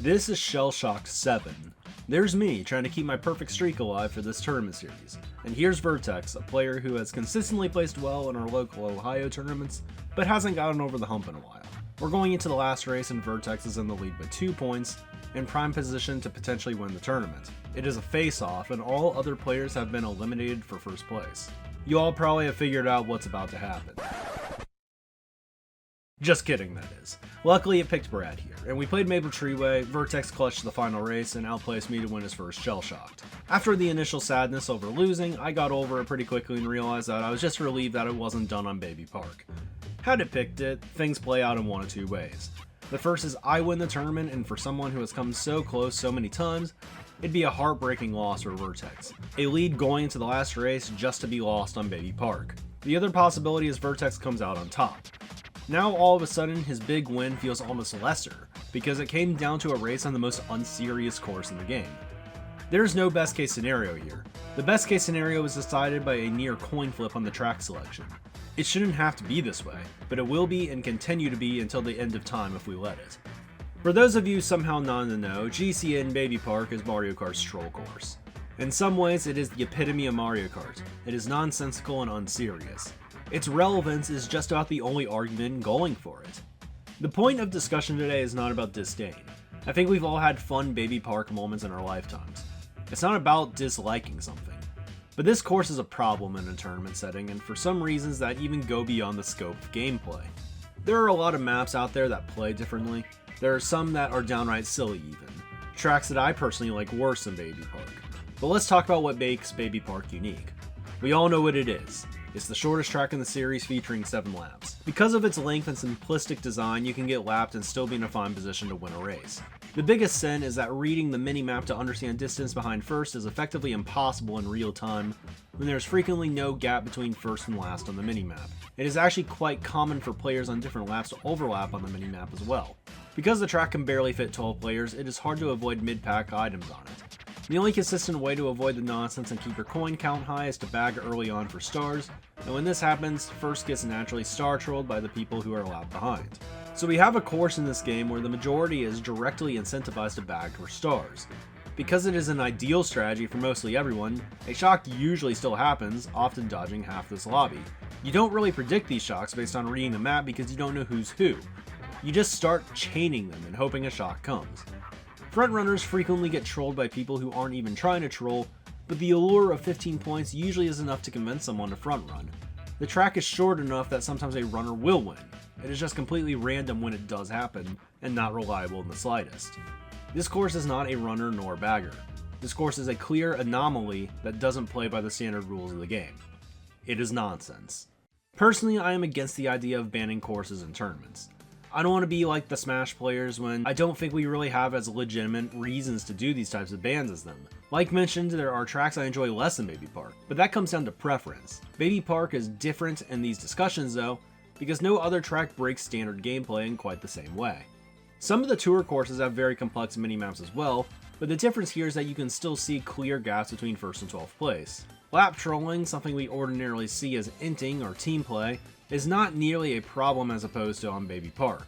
This is Shell Shock 7. There's me, trying to keep my perfect streak alive for this tournament series. And here's Vertex, a player who has consistently placed well in our local Ohio tournaments, but hasn't gotten over the hump in a while. We're going into the last race and Vertex is in the lead by 2 points, in prime position to potentially win the tournament. It is a face-off, and all other players have been eliminated for first place. You all probably have figured out what's about to happen. Just kidding, that is. Luckily it picked Brad here, and we played Maple Treeway. Vertex clutched the final race and outplaced me to win his first Shell Shocked. After the initial sadness over losing, I got over it pretty quickly and realized that I was just relieved that it wasn't done on Baby Park. Had it picked it, things play out in one of two ways. The first is I win the tournament, and for someone who has come so close so many times, it'd be a heartbreaking loss for Vertex. A lead going into the last race just to be lost on Baby Park. The other possibility is Vertex comes out on top. Now all of a sudden his big win feels almost lesser, because it came down to a race on the most unserious course in the game. There's no best case scenario here. The best case scenario was decided by a near coin flip on the track selection. It shouldn't have to be this way, but it will be and continue to be until the end of time if we let it. For those of you somehow not in the know, GCN Baby Park is Mario Kart's troll course. In some ways it is the epitome of Mario Kart. It is nonsensical and unserious. Its relevance is just about the only argument going for it. The point of discussion today is not about disdain. I think we've all had fun Baby Park moments in our lifetimes. It's not about disliking something. But this course is a problem in a tournament setting, and for some reasons that even go beyond the scope of gameplay. There are a lot of maps out there that play differently. There are some that are downright silly even. Tracks that I personally like worse than Baby Park. But let's talk about what makes Baby Park unique. We all know what it is. It's the shortest track in the series, featuring 7 laps. Because of its length and simplistic design, you can get lapped and still be in a fine position to win a race. The biggest sin is that reading the minimap to understand distance behind first is effectively impossible in real time, when there's frequently no gap between first and last on the minimap. It is actually quite common for players on different laps to overlap on the minimap as well. Because the track can barely fit 12 players, it is hard to avoid mid-pack items on it. The only consistent way to avoid the nonsense and keep your coin count high is to bag early on for stars, and when this happens, first gets naturally star trolled by the people who are a lap behind. So we have a course in this game where the majority is directly incentivized to bag for stars. Because it is an ideal strategy for mostly everyone, a shock usually still happens, often dodging half this lobby. You don't really predict these shocks based on reading the map because you don't know who's who. You just start chaining them and hoping a shock comes. Frontrunners frequently get trolled by people who aren't even trying to troll, but the allure of 15 points usually is enough to convince someone to front run. The track is short enough that sometimes a runner will win. It is just completely random when it does happen, and not reliable in the slightest. This course is not a runner nor bagger. This course is a clear anomaly that doesn't play by the standard rules of the game. It is nonsense. Personally, I am against the idea of banning courses in tournaments. I don't want to be like the Smash players when I don't think we really have as legitimate reasons to do these types of bans as them. Like mentioned, there are tracks I enjoy less than Baby Park, but that comes down to preference. Baby Park is different in these discussions though, because no other track breaks standard gameplay in quite the same way. Some of the tour courses have very complex minimaps as well, but the difference here is that you can still see clear gaps between 1st and 12th place. Lap trolling, something we ordinarily see as inting or team play, is not nearly a problem as opposed to on Baby Park.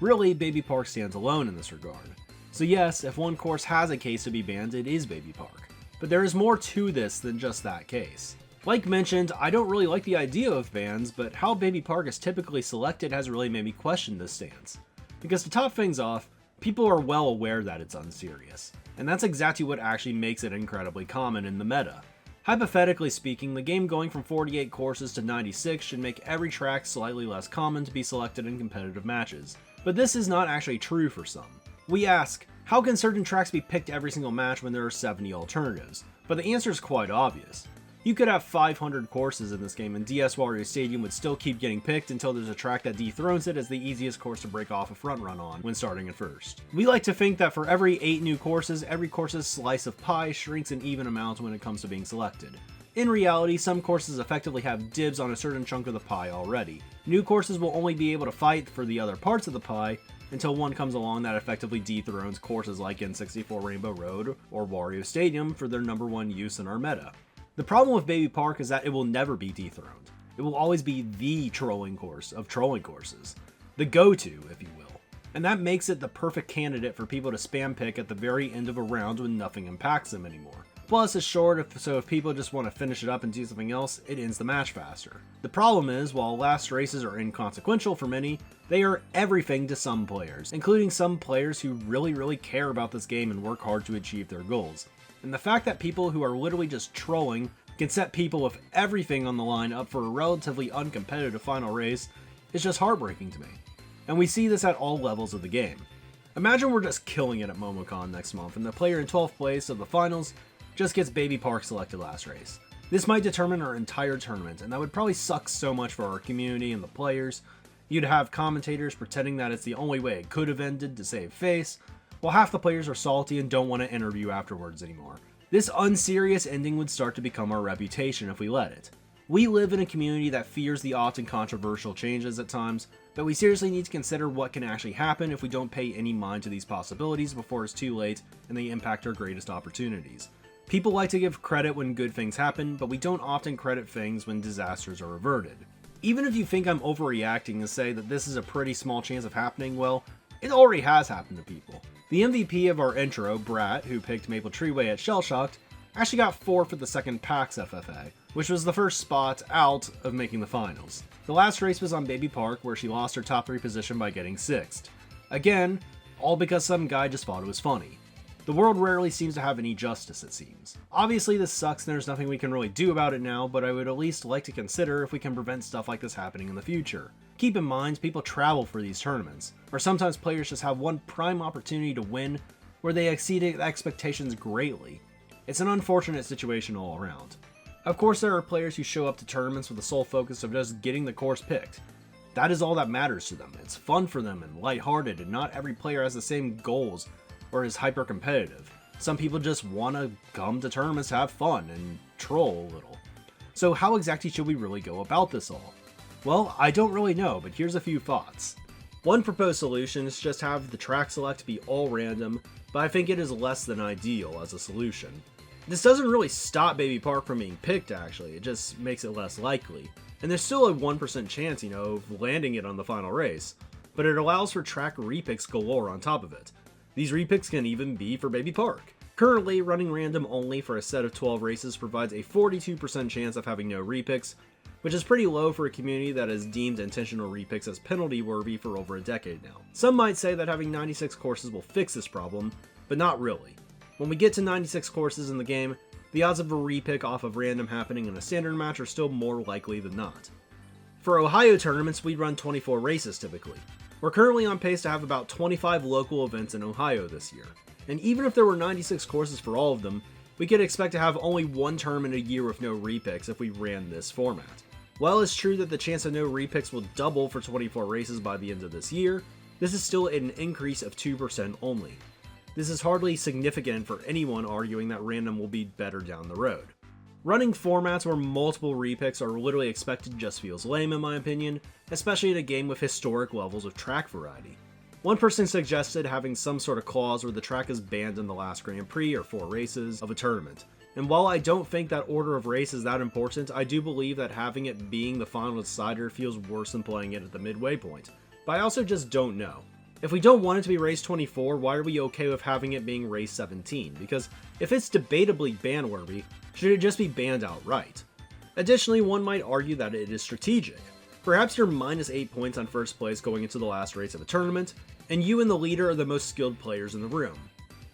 Really, Baby Park stands alone in this regard. So yes, if one course has a case to be banned, it is Baby Park. But there is more to this than just that case. Like mentioned, I don't really like the idea of bans, but how Baby Park is typically selected has really made me question this stance. Because to top things off, people are well aware that it's unserious. And that's exactly what actually makes it incredibly common in the meta. Hypothetically speaking, the game going from 48 courses to 96 should make every track slightly less common to be selected in competitive matches. But this is not actually true for some. We ask, how can certain tracks be picked every single match when there are 70 alternatives? But the answer is quite obvious. You could have 500 courses in this game and DS Wario Stadium would still keep getting picked until there's a track that dethrones it as the easiest course to break off a front run on when starting at first. We like to think that for every 8 new courses, every course's slice of pie shrinks an even amount when it comes to being selected. In reality, some courses effectively have dibs on a certain chunk of the pie already. New courses will only be able to fight for the other parts of the pie until one comes along that effectively dethrones courses like N64 Rainbow Road or Wario Stadium for their #1 use in our meta. The problem with Baby Park is that it will never be dethroned. It will always be the trolling course of trolling courses. The go-to, if you will. And that makes it the perfect candidate for people to spam pick at the very end of a round when nothing impacts them anymore. Plus, it's short, so if people just want to finish it up and do something else, it ends the match faster. The problem is, while last races are inconsequential for many, they are everything to some players, including some players who really care about this game and work hard to achieve their goals. And the fact that people who are literally just trolling can set people with everything on the line up for a relatively uncompetitive final race is just heartbreaking to me. And we see this at all levels of the game. Imagine we're just killing it at MomoCon next month and the player in 12th place of the finals just gets Baby Park selected last race. This might determine our entire tournament, and that would probably suck so much for our community and the players. You'd have commentators pretending that it's the only way it could have ended to save face, while half the players are salty and don't want to interview afterwards anymore. This unserious ending would start to become our reputation if we let it. We live in a community that fears the often controversial changes at times, but we seriously need to consider what can actually happen if we don't pay any mind to these possibilities before it's too late and they impact our greatest opportunities. People like to give credit when good things happen, but we don't often credit things when disasters are averted. Even if you think I'm overreacting and say that this is a pretty small chance of happening, well, it already has happened to people. The MVP of our intro, Brat, who picked Maple Treeway at Shellshocked, actually got 4th at the second PAX FFA, which was the first spot out of making the finals. The last race was on Baby Park, where she lost her top 3 position by getting 6th. Again, all because some guy just thought it was funny. The world rarely seems to have any justice, it seems. Obviously this sucks and there's nothing we can really do about it now, but I would at least like to consider if we can prevent stuff like this happening in the future. Keep in mind, people travel for these tournaments, or sometimes players just have one prime opportunity to win where they exceeded expectations greatly. It's an unfortunate situation all around. Of course, there are players who show up to tournaments with the sole focus of just getting the course picked. That is all that matters to them. It's fun for them and lighthearted, and not every player has the same goals or is hyper competitive. Some people just want to come to tournaments to have fun and troll a little. So how exactly should we really go about this all? Well, I don't really know, but here's a few thoughts. One proposed solution is just have the track select be all random, but I think it is less than ideal as a solution. This doesn't really stop Baby Park from being picked actually, it just makes it less likely. And there's still a 1% chance, of landing it on the final race, but it allows for track repicks galore on top of it. These repicks can even be for Baby Park. Currently, running random only for a set of 12 races provides a 42% chance of having no repicks, which is pretty low for a community that has deemed intentional repicks as penalty worthy for over a decade now. Some might say that having 96 courses will fix this problem, but not really. When we get to 96 courses in the game, the odds of a repick off of random happening in a standard match are still more likely than not. For Ohio tournaments, we run 24 races typically. We're currently on pace to have about 25 local events in Ohio this year. And even if there were 96 courses for all of them, we could expect to have only one tournament a year with no repicks if we ran this format. While it's true that the chance of no repicks will double for 24 races by the end of this year, this is still an increase of 2% only. This is hardly significant for anyone arguing that random will be better down the road. Running formats where multiple repicks are literally expected just feels lame in my opinion, especially in a game with historic levels of track variety. One person suggested having some sort of clause where the track is banned in the last Grand Prix or 4 races of a tournament. And while I don't think that order of race is that important, I do believe that having it being the final decider feels worse than playing it at the midway point. But I also just don't know. If we don't want it to be race 24, why are we okay with having it being race 17? Because if it's debatably ban-worthy, should it just be banned outright? Additionally, one might argue that it is strategic. Perhaps you're minus 8 points on first place going into the last race of a tournament, and you and the leader are the most skilled players in the room.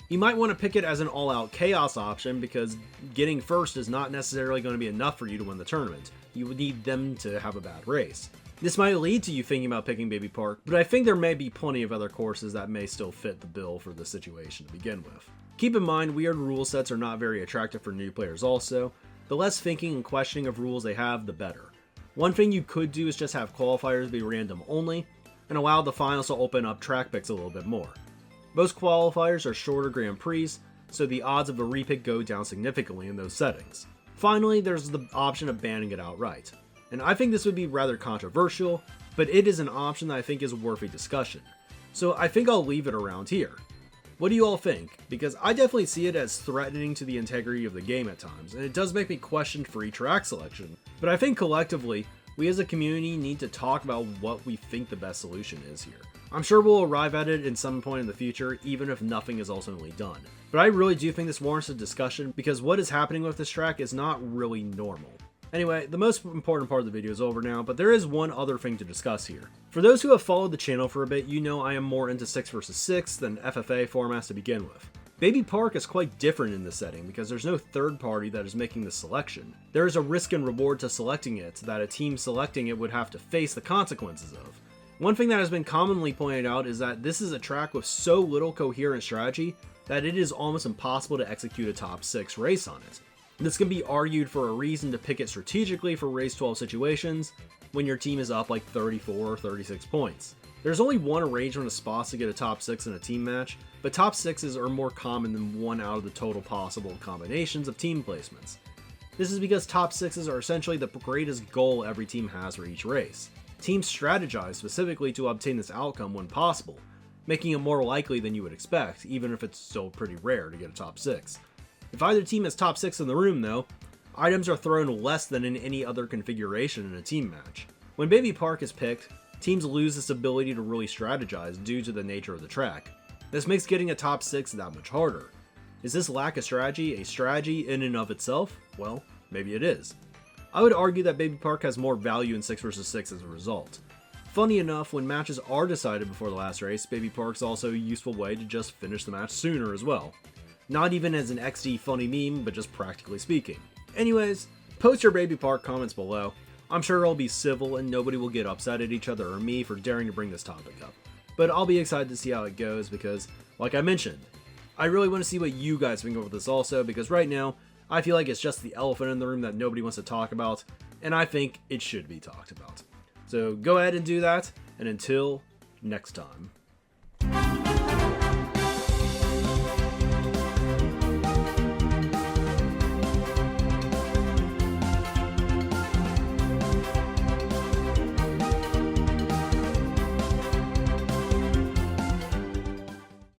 You might want to pick it as an all-out chaos option because getting first is not necessarily going to be enough for you to win the tournament. You would need them to have a bad race. This might lead to you thinking about picking Baby Park, but I think there may be plenty of other courses that may still fit the bill for the situation to begin with. Keep in mind, weird rule sets are not very attractive for new players also. The less thinking and questioning of rules they have, the better. One thing you could do is just have qualifiers be random only, and allow the finals to open up track picks a little bit more. Most qualifiers are shorter Grand Prix, so the odds of a repick go down significantly in those settings. Finally, there's the option of banning it outright. And I think this would be rather controversial, but it is an option that I think is worth a discussion. So I think I'll leave it around here. What do you all think? Because I definitely see it as threatening to the integrity of the game at times, and it does make me question free track selection. But I think collectively, we as a community need to talk about what we think the best solution is here. I'm sure we'll arrive at it in some point in the future, even if nothing is ultimately done. But I really do think this warrants a discussion because what is happening with this track is not really normal. Anyway, the most important part of the video is over now, but there is one other thing to discuss here. For those who have followed the channel for a bit, you know I am more into 6 vs 6 than FFA formats to begin with. Baby Park is quite different in this setting because there's no third party that is making the selection. There is a risk and reward to selecting it that a team selecting it would have to face the consequences of. One thing that has been commonly pointed out is that this is a track with so little coherent strategy that it is almost impossible to execute a top 6 race on it. This can be argued for a reason to pick it strategically for race 12 situations when your team is up like 34 or 36 points. There's only one arrangement of spots to get a top 6 in a team match, but top 6s are more common than one out of the total possible combinations of team placements. This is because top 6s are essentially the greatest goal every team has for each race. Teams strategize specifically to obtain this outcome when possible, making it more likely than you would expect, even if it's still pretty rare to get a top 6. If either team has top 6 in the room though, items are thrown less than in any other configuration in a team match. When Baby Park is picked, teams lose this ability to really strategize due to the nature of the track. This makes getting a top 6 that much harder. Is this lack of strategy a strategy in and of itself? Well, maybe it is. I would argue that Baby Park has more value in 6 vs 6 as a result. Funny enough, when matches are decided before the last race, Baby Park's also a useful way to just finish the match sooner as well. Not even as an XD funny meme, but just practically speaking. Anyways, post your Baby Park comments below. I'm sure it'll be civil and nobody will get upset at each other or me for daring to bring this topic up. But I'll be excited to see how it goes because, like I mentioned, I really want to see what you guys think of this also because right now, I feel like it's just the elephant in the room that nobody wants to talk about, and I think it should be talked about. So go ahead and do that, and until next time.